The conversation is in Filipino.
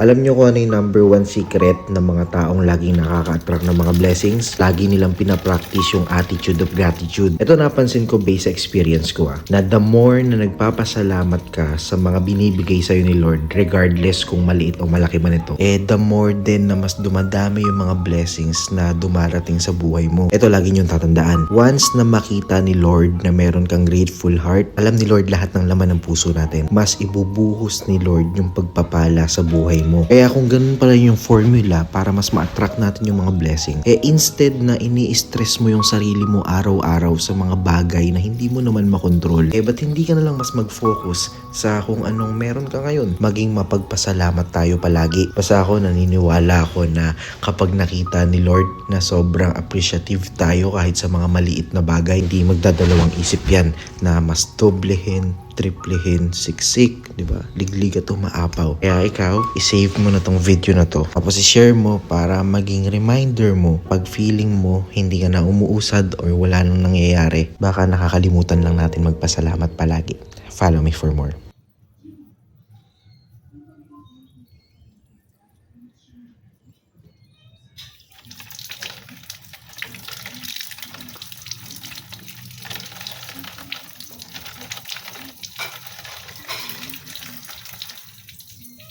Alam nyo kung ano yung number one secret ng mga taong laging nakaka-attract ng mga blessings? Lagi nilang pinapractice yung attitude of gratitude. Ito napansin ko based sa experience ko na the more na nagpapasalamat ka sa mga binibigay sa'yo ni Lord, regardless kung maliit o malaki man ito, the more din na mas dumadami yung mga blessings na dumarating sa buhay mo. Ito lagi niyong tatandaan. Once na makita ni Lord na meron kang grateful heart, alam ni Lord lahat ng laman ng puso natin. Mas ibubuhos ni Lord yung pagpapala sa buhay mo. Kaya kung ganun pala yung formula para mas ma-attract natin yung mga blessing, instead na ini-stress mo yung sarili mo araw-araw sa mga bagay na hindi mo naman makontrol, ba't hindi ka na lang mas mag-focus sa kung anong meron ka ngayon? Maging mapagpasalamat tayo palagi. Basta ako naniniwala ako na kapag nakita ni Lord na sobrang appreciative tayo kahit sa mga maliit na bagay, hindi magdadalawang isip yan na mas doblehin, triplehin, siksik, di ba? Liglig at umaapaw. Kaya ikaw, isave mo na tong video na to. Tapos i-share mo para maging reminder mo pag feeling mo hindi ka na umuusad or wala nang nangyayari. Baka nakakalimutan lang natin magpasalamat palagi. Follow me for more.